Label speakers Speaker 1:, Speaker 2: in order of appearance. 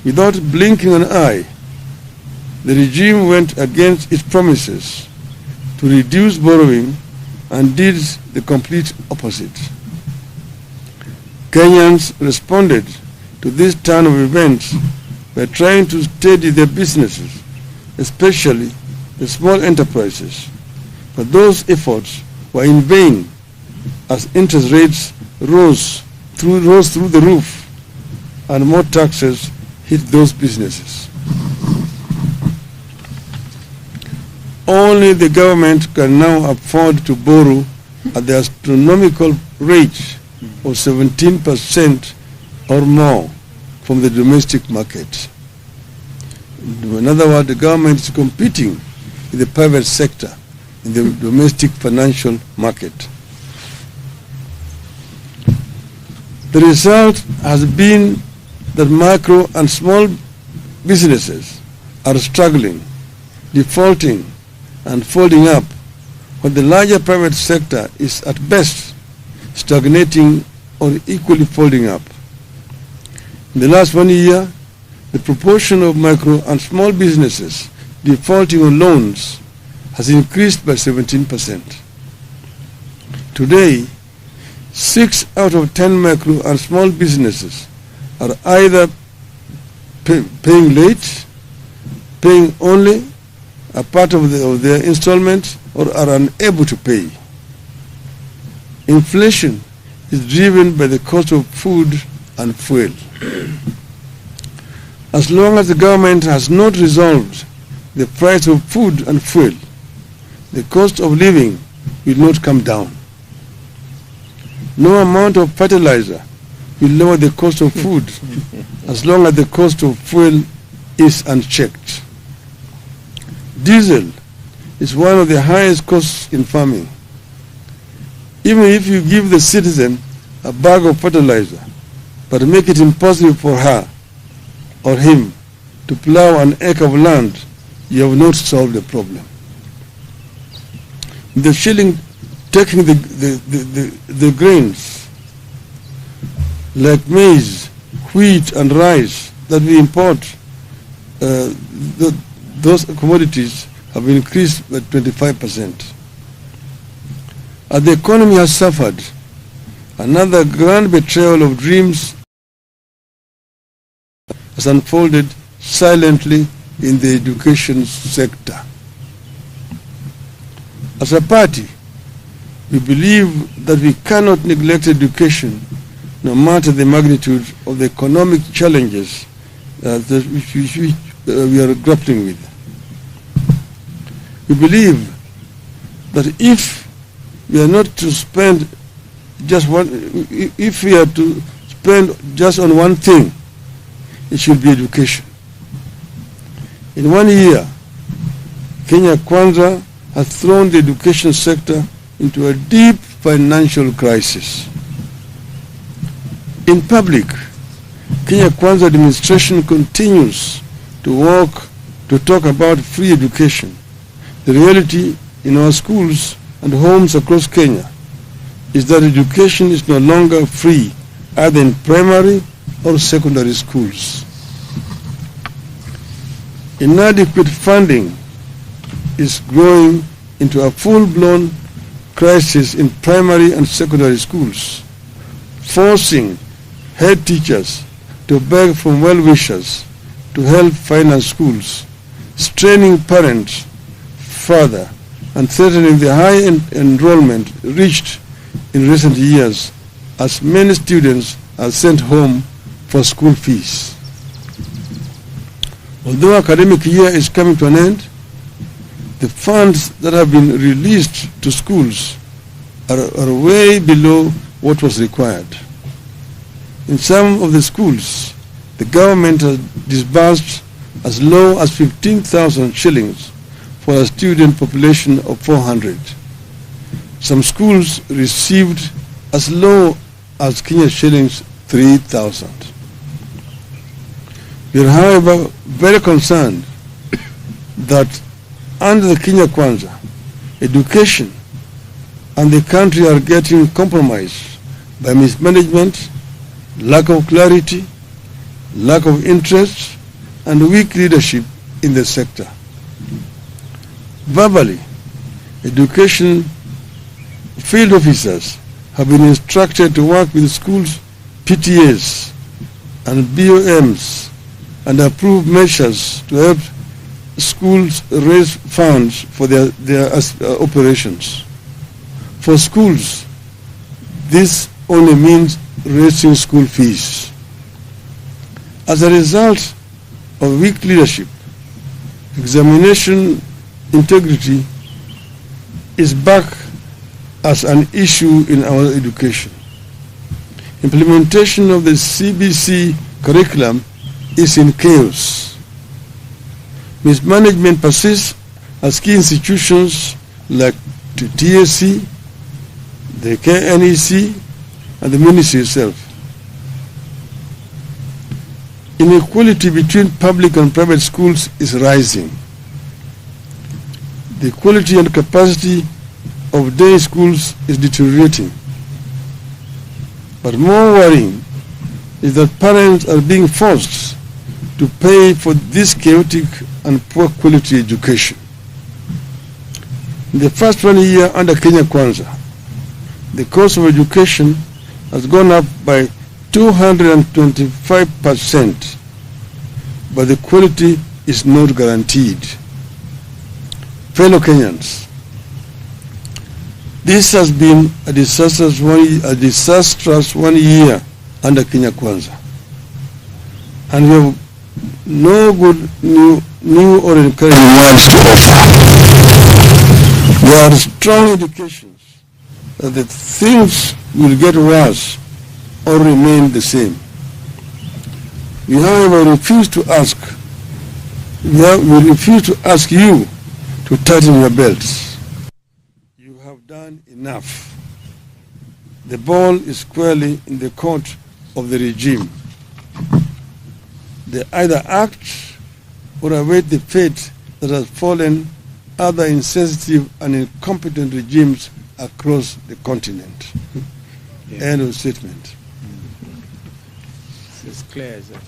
Speaker 1: Without blinking an eye, the regime went against its promises to reduce borrowing and did the complete opposite. Kenyans responded to this turn of events by trying to steady their businesses, especially the small enterprises. But those efforts were in vain as interest rates rose through the roof and more taxes hit those businesses. Only the government can now afford to borrow at the astronomical rate of 17% or more from the domestic market. In other words, the government is competing with the private sector in the domestic financial market. The result has been that micro and small businesses are struggling, defaulting, and folding up, while the larger private sector is at best stagnating or equally folding up. In the last 1 year, the proportion of micro and small businesses defaulting on loans has increased by 17%. Today, 6 out of 10 micro and small businesses are either paying late, paying only a part of their installment, or are unable to pay. Inflation is driven by the cost of food and fuel. As long as the government has not resolved the price of food and fuel, the cost of living will not come down. No amount of fertilizer will lower the cost of food as long as the cost of fuel is unchecked. Diesel is one of the highest costs in farming. Even if you give the citizen a bag of fertilizer, but make it impossible for her or him to plow an acre of land, you have not solved the problem. The shilling taking the grains like maize, wheat, and rice that we import, those commodities have increased by 25%. As the economy has suffered, another grand betrayal of dreams has unfolded silently in the education sector. As a party, we believe that we cannot neglect education no matter the magnitude of the economic challenges which we are grappling with. We believe that if we are not to spend just if we are to spend just on one thing, it should be education. In 1 year, Kenya Kwanza has thrown the education sector into a deep financial crisis. In public, Kenya Kwanza administration continues to talk about free education. The reality in our schools and homes across Kenya is that education is no longer free, either in primary or secondary schools. Inadequate funding is growing into a full-blown crisis in primary and secondary schools, forcing head teachers to beg from well-wishers to help finance schools, straining parents further, and threatening the high enrollment reached in recent years as many students are sent home for school fees. Although academic year is coming to an end, the funds that have been released to schools are way below what was required. In some of the schools, the government has disbursed as low as 15,000 shillings for a student population of 400. Some schools received as low as Kenya shillings 3,000. We are, however, very concerned that under the Kenya Kwanza, education and the country are getting compromised by mismanagement, lack of clarity, lack of interest, and weak leadership in the sector. Verbally, education field officers have been instructed to work with schools, PTAs, and BOMs and approve measures to help schools raise funds for their operations. For schools, this only means raising school fees. As a result of weak leadership, examination integrity is back as an issue in our education. Implementation of the CBC curriculum is in chaos. Mismanagement persists as key institutions like the TSC, the KNEC, and the ministry itself. Inequality between public and private schools is rising. The quality and capacity of day schools is deteriorating. But more worrying is that parents are being forced to pay for this chaotic and poor quality education. In the first 1 year under Kenya Kwanza, the cost of education has gone up by 225%, but the quality is not guaranteed. Fellow Kenyans, this has been a disastrous 1 year under Kenya Kwanza, and we have no good new or encouraging words to offer. There are strong indications that the things will get worse or remain the same. We, however, refuse to ask you to tighten your belts. You have done enough. The ball is squarely in the court of the regime. They either act or await the fate that has fallen other insensitive and incompetent regimes across the continent. Yeah. End of statement.
Speaker 2: It's as clear as that.